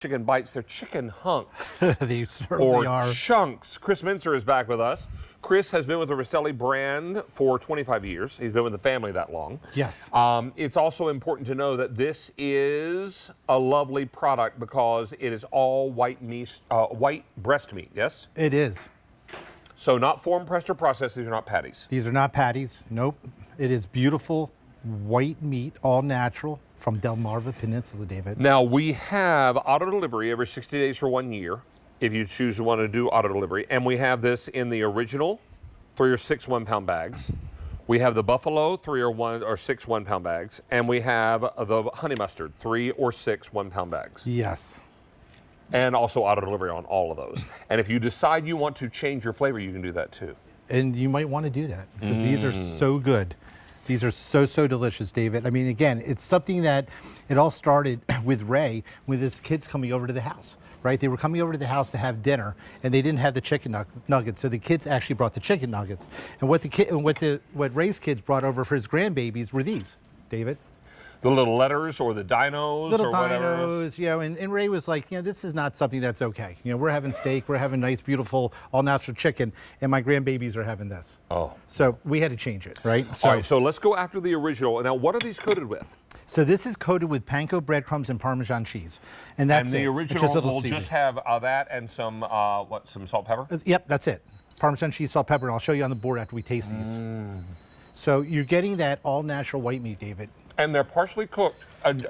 chicken bites, they're chicken hunks. They certainly are. Chunks. Chris Mincer is back with us. Chris has been with the Rastelli brand for 25 years. He's been with the family that long. Yes. It's also important to know that this is a lovely product because it is all white meat, white breast meat, yes? It is. So not form pressed or processed, these are not patties. These are not patties. Nope. It is beautiful white meat, all natural, from Delmarva Peninsula, David. Now, we have auto delivery every 60 days for 1 year, if you choose to want to do auto delivery. And we have this in the original 3 or 6 1-pound bags. We have the buffalo 3 or 6 1-pound bags. And we have the honey mustard 3 or 6 1-pound bags. Yes. And also auto delivery on all of those. And if you decide you want to change your flavor, you can do that too. And you might want to do that because these are so good. These are so delicious, David. I mean, again, it's something that it all started with Ray with his kids coming over to the house, right? They were coming over to the house to have dinner, and they didn't have the chicken nuggets, so the kids actually brought the chicken nuggets. And what Ray's kids brought over for his grandbabies were these, David. The little letters or the dinos Little or whatever. dinos, you know, and Ray was like, you know, this is not something that's okay. You know, we're having steak, we're having nice, beautiful, all-natural chicken, and my grandbabies are having this. Oh. So we had to change it, right? All right, so let's go after the original. Now, what are these coated with? So this is coated with panko breadcrumbs and Parmesan cheese, and that's and the it. original will just have that and some some salt, pepper. Yep, that's it. Parmesan cheese, salt, pepper, and I'll show you on the board after we taste these. So you're getting that all-natural white meat, David. And they're partially cooked,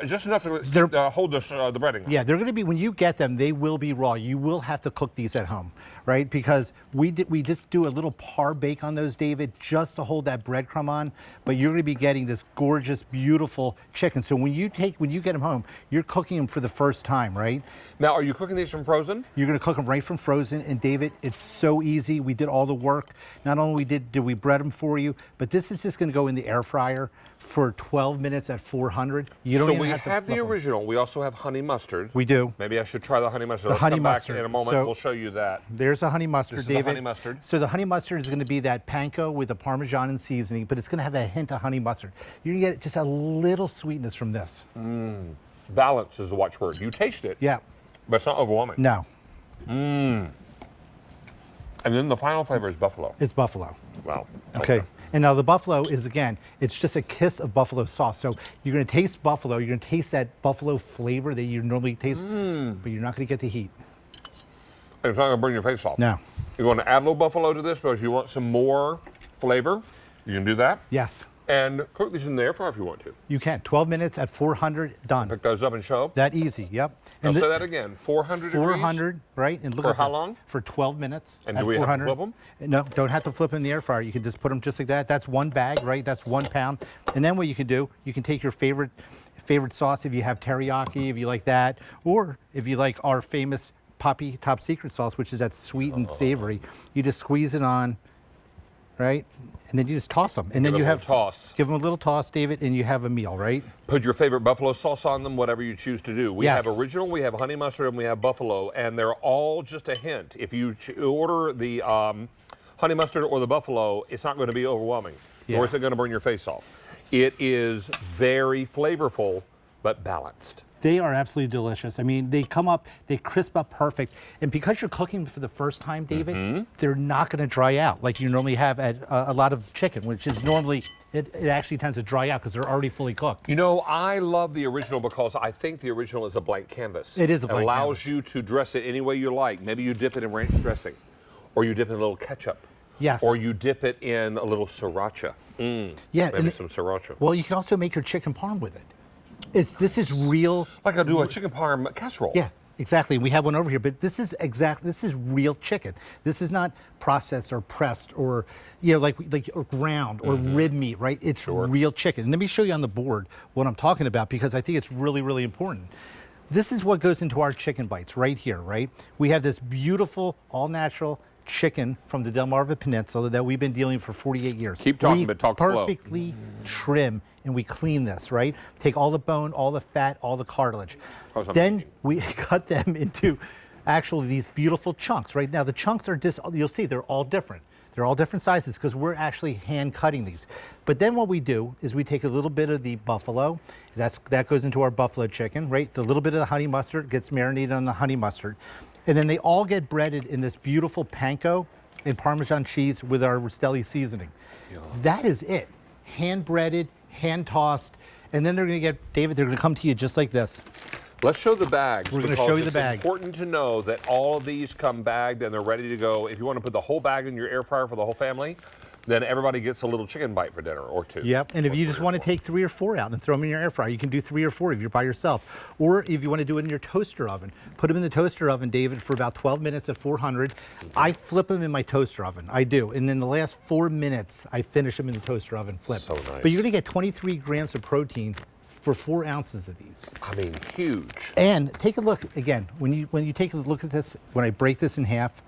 just enough to hold the breading. Yeah, they're going to be, when you get them, they will be raw. You will have to cook these at home, right? Because we just do a little par bake on those, David, just to hold that breadcrumb on. But you're going to be getting this gorgeous, beautiful chicken. So when you get them home, you're cooking them for the first time, right? Now, are you cooking these from frozen? You're going to cook them right from frozen. And David, it's so easy. We did all the work. Not only did we bread them for you, but this is just going to go in the air fryer for 12 minutes at 400. You don't even have to have the flip 'em. original. We also have honey mustard. We do. Maybe I should try the honey mustard. The Let's honey come mustard. back in a moment. So we'll show you that. There's a honey mustard, This is David. the honey mustard. So the honey mustard is going to be that panko with the Parmesan and seasoning, but it's going to have that hint of honey mustard. You're going to get just a little sweetness from this. Balance is the watchword. You taste it. Yeah. But it's not overwhelming. No. And then the final flavor is buffalo. It's buffalo. Wow. Okay. And now the buffalo is, again, it's just a kiss of buffalo sauce. So you're going to taste buffalo. You're going to taste that buffalo flavor that you normally taste, but you're not going to get the heat. And it's not going to burn your face off. No. You want to add a little buffalo to this because you want some more flavor. You can do that. Yes. And cook these in the air fryer if you want to. You can. 12 minutes at 400, done. Pick those up and show. That easy, yep. I'll say that again. 400 degrees. 400, right? And look For at how this. long? For 12 minutes. And at do we have to 400. flip them? No, don't have to flip them in the air fryer. You can just put them just like that. That's one bag, right? That's 1 pound. And then what you can do, you can take your favorite sauce if you have teriyaki, if you like that, or if you like our famous Poppy Top Secret sauce, which is that sweet and savory. You just squeeze it on, right? And then you just toss them. And then you have toss. Give them a little toss, David, and you have a meal, right? Put your favorite buffalo sauce on them, whatever you choose to do. We Yes. have original, we have honey mustard, and we have buffalo, and they're all just a hint. If you order the honey mustard or the buffalo, it's not going to be overwhelming, nor is it going to burn your face off. It is very flavorful, but balanced. They are absolutely delicious. I mean, they come up, they crisp up perfect. And because you're cooking for the first time, David, they're not going to dry out like you normally have at a lot of chicken, which is normally, it actually tends to dry out because they're already fully cooked. You know, I love the original because I think the original is a blank canvas. It is a blank allows canvas. you to dress it any way you like. Maybe you dip it in ranch dressing, or you dip it in a little ketchup. Yes. Or you dip it in a little sriracha. Yeah. Maybe some sriracha. Well, you can also make your chicken parm with it. This is real. Like I do a chicken parm casserole. Yeah, exactly. We have one over here, but this is real chicken. This is not processed or pressed or, you know, like or ground or rib meat, right? It's real chicken. And let me show you on the board what I'm talking about because I think it's really, really important. This is what goes into our chicken bites right here, right? We have this beautiful, all-natural chicken from the Delmarva Peninsula that we've been dealing for 48 years. Keep talking, but talk slow. Perfectly trim, and we clean this, right? Take all the bone, all the fat, all the cartilage. Then we cut them into actually these beautiful chunks, right? Now the chunks are just, you'll see they're all different. They're all different sizes because we're actually hand cutting these. But then what we do is we take a little bit of the buffalo. That goes into our buffalo chicken, right? The little bit of the honey mustard gets marinated on the honey mustard. And then they all get breaded in this beautiful panko and Parmesan cheese with our Rastelli seasoning. Yeah. That is it. Hand breaded, hand tossed. And then they're going to get, David, they're going to come to you just like this. Let's show the bags. We're going to show you the bags. It's important to know that all of these come bagged and they're ready to go. If you want to put the whole bag in your air fryer for the whole family, then everybody gets a little chicken bite for dinner or two. Yep, and if you just want to take 3 or 4 out and throw them in your air fryer, you can do 3 or 4 if you're by yourself. Or if you want to do it in your toaster oven, put them in the toaster oven, David, for about 12 minutes at 400. I flip them in my toaster oven, I do. And then the last 4 minutes, I finish them in the toaster oven flip. So nice. But you're going to get 23 grams of protein for 4 ounces of these. I mean, huge. And take a look, again, when you take a look at this, when I break this in half,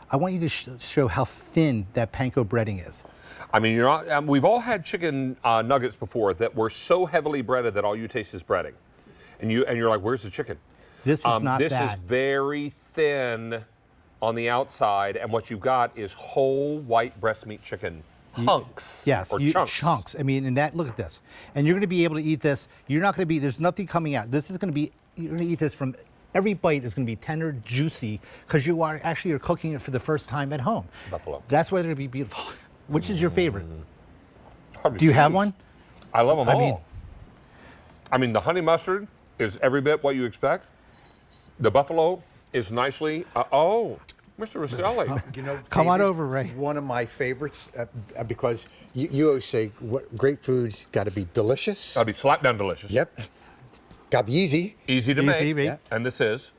I want you to show how thin that panko breading is. I mean, you're not, we've all had chicken nuggets before that were so heavily breaded that all you taste is breading. And you're like, where's the chicken? This is not this bad. Is very thin on the outside, and what you've got is whole white breast meat chicken hunks. Yes, or chunks. I mean, and that, look at this. And you're going to be able to eat this. You're not going to be, there's nothing coming out. This is going to be, you're going to eat this from, every bite is going to be tender, juicy, because you are actually cooking it for the first time at home. Buffalo. That's why they're going to be beautiful. Which is your favorite? Hard to Do you have choose. one? I love them I all. mean- I mean, the honey mustard is every bit what you expect. The buffalo is nicely, oh, Mr. Rastelli. You know, Come on David, over, Ray. One of my favorites because you always say great food's got to be delicious. That'd be slap down delicious. Yep. Got to be easy Easy to Easy, make. yeah. And this is.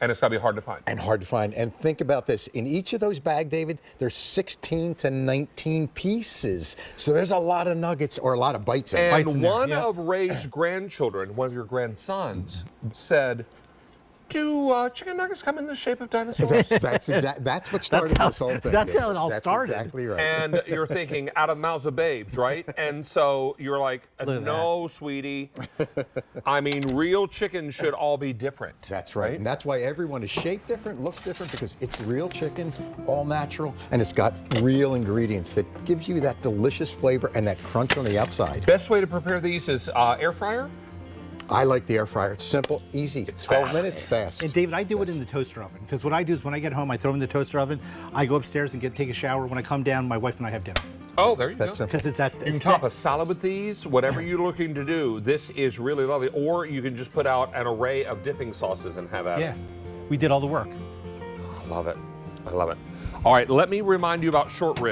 And it's got to be hard to find. and hard to find. And think about this: in each of those bags, David, there's 16 to 19 pieces. So there's a lot of nuggets or a lot of bites in it. Bites in And there, one yeah. of Ray's grandchildren, one of your grandsons, said, do chicken nuggets come in the shape of dinosaurs? That's what started this whole thing. that's how David. it all That's started. Exactly right. And you're thinking, out of the mouths of babes, right? And so you're like, Look at no, sweetie. I mean, real chicken should all be different. That's right. And that's why everyone is shaped different, looks different, because it's real chicken, all natural, and it's got real ingredients that gives you that delicious flavor and that crunch on the outside. Best way to prepare these is air fryer? I like the air fryer. It's simple, easy. It's 12 fast. minutes, fast. And David, I do it in the toaster oven because what I do is when I get home, I throw them in the toaster oven. I go upstairs and take a shower. When I come down, my wife and I have dinner Oh, there you That's go. simple. because it's that. You can top a salad with these, whatever you're looking to do. This is really lovely. Or you can just put out an array of dipping sauces and have at Yeah, it. we did all the work. I love it. I love it. All right, let me remind you about short rib.